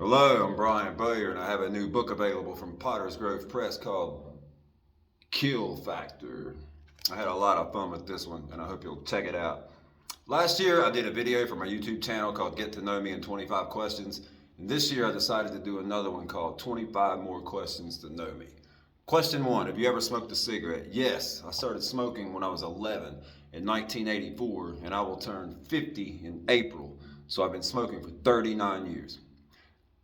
Hello, I'm Brian Boyer, and I have a new book available from Potter's Grove Press called Kill Factor. I had a lot of fun with this one, and I hope you'll check it out. Last year, I did a video for my YouTube channel called Get to Know Me in 25 Questions, and this year I decided to do another one called 25 More Questions to Know Me. Question 1. Have you ever smoked a cigarette? Yes, I started smoking when I was 11 in 1984, and I will turn 50 in April, so I've been smoking for 39 years.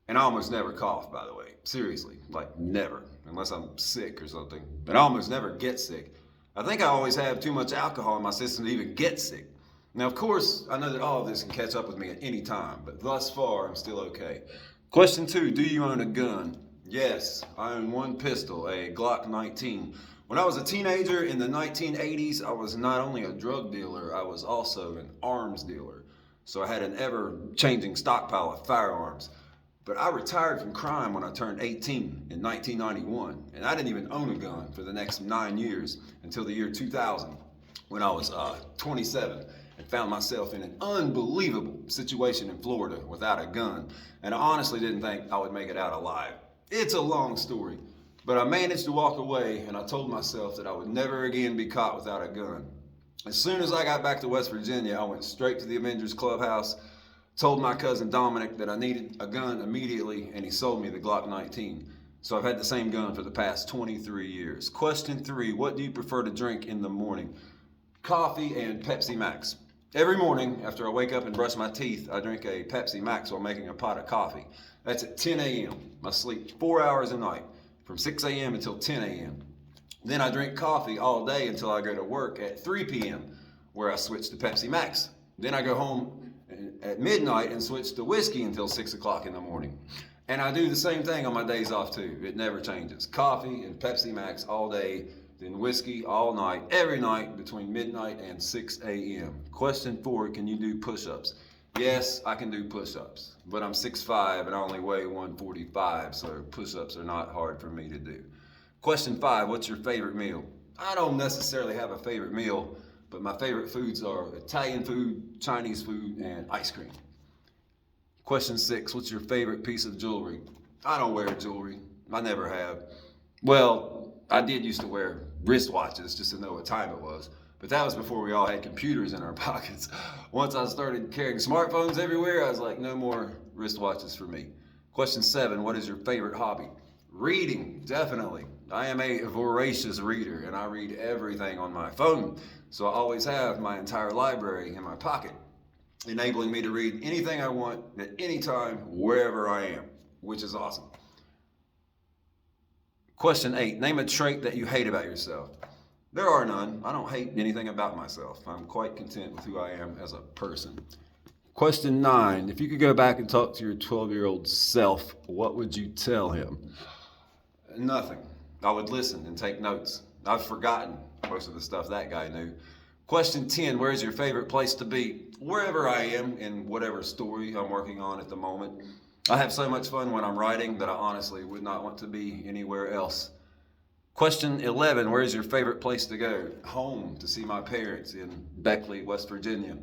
And I almost never cough, by the way. Seriously, like never, unless I'm sick or something. And I almost never get sick. I think I always have too much alcohol in my system to even get sick. Now, of course, I know that all of this can catch up with me at any time, but thus far, I'm still okay. Question 2. Do you own a gun? Yes, I own one pistol, a Glock 19. When I was a teenager in the 1980s, I was not only a drug dealer, I was also an arms dealer. So I had an ever changing stockpile of firearms. But I retired from crime when I turned 18 in 1991, and I didn't even own a gun for the next 9 years until the year 2000 when I was 27 and found myself in an unbelievable situation in Florida without a gun. And I honestly didn't think I would make it out alive. It's a long story, but I managed to walk away, and I told myself that I would never again be caught without a gun. As soon as I got back to West Virginia, I went straight to the Avengers Clubhouse, told my cousin Dominic that I needed a gun immediately, and he sold me the Glock 19. So I've had the same gun for the past 23 years. Question 3. What do you prefer to drink in the morning? Coffee and Pepsi Max. Every morning after I wake up and brush my teeth, I drink a Pepsi Max while making a pot of coffee. That's at 10 a.m. I sleep 4 hours a night from 6 a.m. until 10 a.m. Then I drink coffee all day until I go to work at 3 p.m., where I switch to Pepsi Max. Then I go home at midnight and switch to whiskey until 6 o'clock in the morning. And I do the same thing on my days off too. It never changes. Coffee and Pepsi Max all day, then whiskey all night, every night between midnight and 6 a.m. Question 4. Can you do push-ups? Yes, I can do push-ups, but I'm 6'5" and I only weigh 145, so push-ups are not hard for me to do. Question 5. What's your favorite meal? I don't necessarily have a favorite meal, but my favorite foods are Italian food, Chinese food, and ice cream. Question 6. What's your favorite piece of jewelry? I don't wear jewelry. I never have. Well, I did used to wear wristwatches just to know what time it was, but that was before we all had computers in our pockets. Once I started carrying smartphones everywhere, I was like, no more wristwatches for me. Question 7. What is your favorite hobby? Reading, definitely. I am a voracious reader, and I read everything on my phone. So I always have my entire library in my pocket, enabling me to read anything I want at any time, wherever I am, which is awesome. Question 8. Name a trait that you hate about yourself. There are none. I don't hate anything about myself. I'm quite content with who I am as a person. Question 9. If you could go back and talk to your 12-year-old self, what would you tell him? Nothing. I would listen and take notes. I've forgotten most of the stuff that guy knew. Question 10. Where's your favorite place to be? Wherever I am in whatever story I'm working on at the moment. I have so much fun when I'm writing that I honestly would not want to be anywhere else. Question 11. Where is your favorite place to go? Home, to see my parents in Beckley, West Virginia.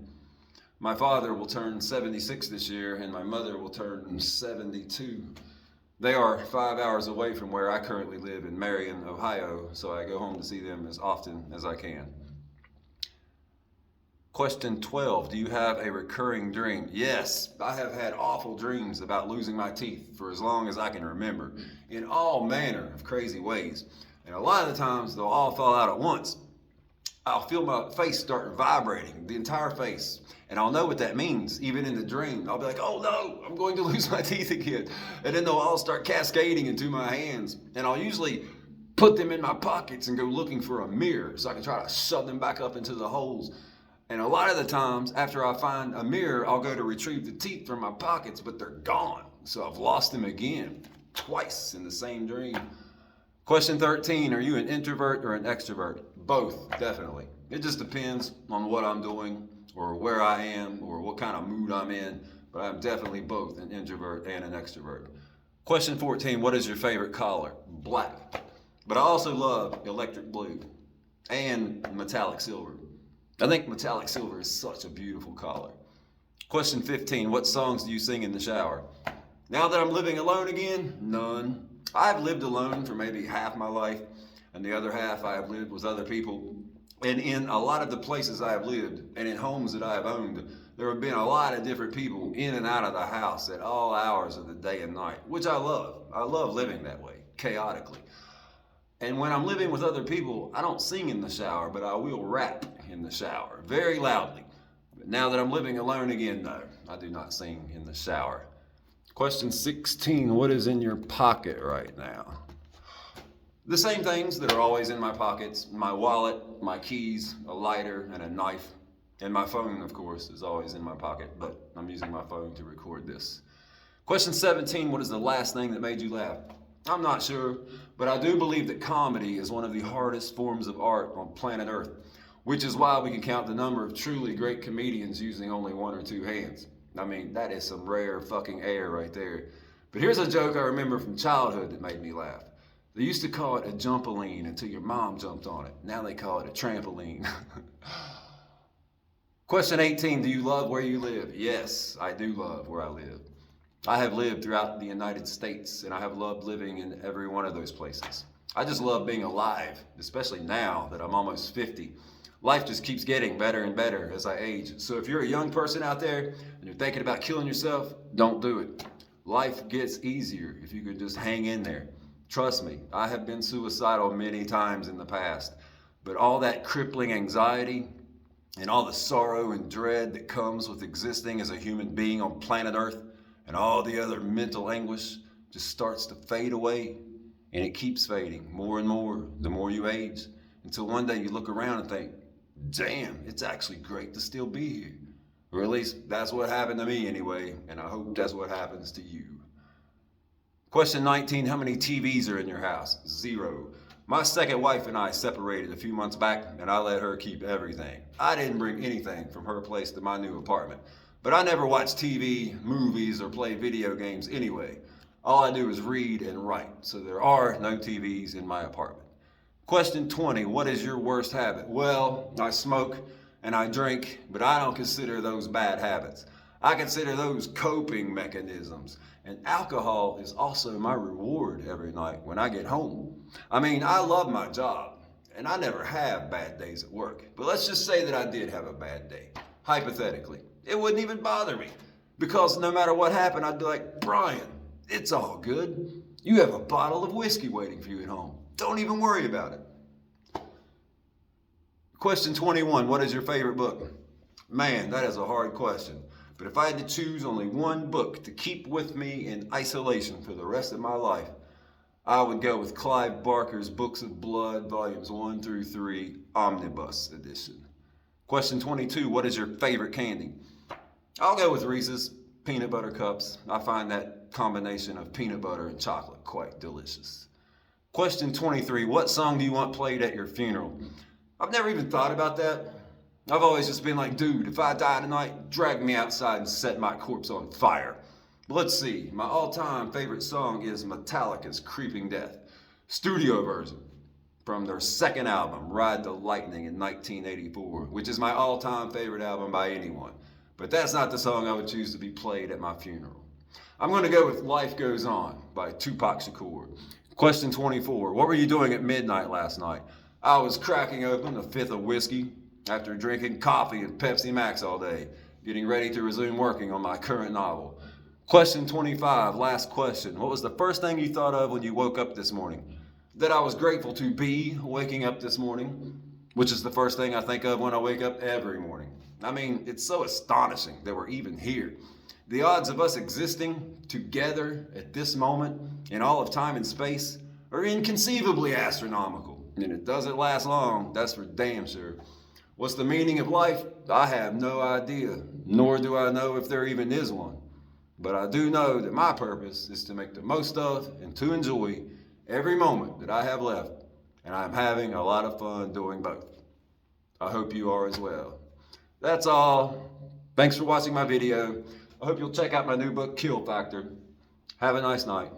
My father will turn 76 this year, and my mother will turn 72. They are 5 hours away from where I currently live in Marion, Ohio, so I go home to see them as often as I can. Question 12. Do you have a recurring dream? Yes, I have had awful dreams about losing my teeth for as long as I can remember, in all manner of crazy ways. And a lot of the times, they'll all fall out at once. I'll feel my face start vibrating, the entire face. And I'll know what that means, even in the dream. I'll be like, oh no, I'm going to lose my teeth again. And then they'll all start cascading into my hands. And I'll usually put them in my pockets and go looking for a mirror so I can try to shove them back up into the holes. And a lot of the times, after I find a mirror, I'll go to retrieve the teeth from my pockets, but they're gone. So I've lost them again, twice in the same dream. Question 13. Are you an introvert or an extrovert? Both, definitely. It just depends on what I'm doing or where I am or what kind of mood I'm in, but I'm definitely both an introvert and an extrovert. Question 14. What is your favorite color? Black. But I also love electric blue and metallic silver. I think metallic silver is such a beautiful color. Question 15. What songs do you sing in the shower? Now that I'm living alone again, none. I've lived alone for maybe half my life, and the other half I have lived with other people. And in a lot of the places I have lived, and in homes that I have owned, there have been a lot of different people in and out of the house at all hours of the day and night, which I love. I love living that way, chaotically. And when I'm living with other people, I don't sing in the shower, but I will rap in the shower, very loudly. But now that I'm living alone again, no, I do not sing in the shower. Question 16, what is in your pocket right now? The same things that are always in my pockets: my wallet, my keys, a lighter, and a knife. And my phone, of course, is always in my pocket, but I'm using my phone to record this. Question 17, what is the last thing that made you laugh? I'm not sure, but I do believe that comedy is one of the hardest forms of art on planet Earth, which is why we can count the number of truly great comedians using only one or two hands. I mean, that is some rare fucking air right there. But here's a joke I remember from childhood that made me laugh. They used to call it a jumpaline until your mom jumped on it. Now they call it a trampoline. Question 18, do you love where you live? Yes, I do love where I live. I have lived throughout the United States, and I have loved living in every one of those places. I just love being alive, especially now that I'm almost 50. Life just keeps getting better and better as I age. So if you're a young person out there and you're thinking about killing yourself, don't do it. Life gets easier if you could just hang in there. Trust me, I have been suicidal many times in the past, but all that crippling anxiety and all the sorrow and dread that comes with existing as a human being on planet Earth and all the other mental anguish just starts to fade away, and it keeps fading more and more the more you age, until one day you look around and think, damn, it's actually great to still be here. Or at least that's what happened to me anyway, and I hope that's what happens to you. Question 19, how many TVs are in your house? 0. My second wife and I separated a few months back, and I let her keep everything. I didn't bring anything from her place to my new apartment, but I never watch TV, movies, or play video games anyway. All I do is read and write, so there are no TVs in my apartment. Question 20, what is your worst habit? Well, I smoke and I drink, but I don't consider those bad habits. I consider those coping mechanisms. And alcohol is also my reward every night when I get home. I mean, I love my job, and I never have bad days at work. But let's just say that I did have a bad day. Hypothetically, it wouldn't even bother me, because no matter what happened, I'd be like, Brian, it's all good. You have a bottle of whiskey waiting for you at home. Don't even worry about it. Question 21, what is your favorite book? Man, that is a hard question. But if I had to choose only one book to keep with me in isolation for the rest of my life, I would go with Clive Barker's Books of Blood, volumes 1 through 3, Omnibus edition. Question 22, what is your favorite candy? I'll go with Reese's Peanut Butter Cups. I find that combination of peanut butter and chocolate quite delicious. Question 23, what song do you want played at your funeral? I've never even thought about that. I've always just been like, dude, if I die tonight, drag me outside and set my corpse on fire. But let's see, my all-time favorite song is Metallica's Creeping Death, studio version, from their second album, Ride the Lightning, in 1984, which is my all-time favorite album by anyone. But that's not the song I would choose to be played at my funeral. I'm going to go with Life Goes On by Tupac Shakur. Question 24, what were you doing at midnight last night? I was cracking open a fifth of whiskey after drinking coffee and Pepsi Max all day, getting ready to resume working on my current novel. Question 25, last question. What was the first thing you thought of when you woke up this morning? That I was grateful to be waking up this morning, which is the first thing I think of when I wake up every morning. I mean, it's so astonishing that we're even here. The odds of us existing together at this moment in all of time and space are inconceivably astronomical. And it doesn't last long, that's for damn sure. What's the meaning of life? I have no idea, nor do I know if there even is one. But I do know that my purpose is to make the most of and to enjoy every moment that I have left, and I'm having a lot of fun doing both. I hope you are as well. That's all. Thanks for watching my video. I hope you'll check out my new book, Kill Factor. Have a nice night.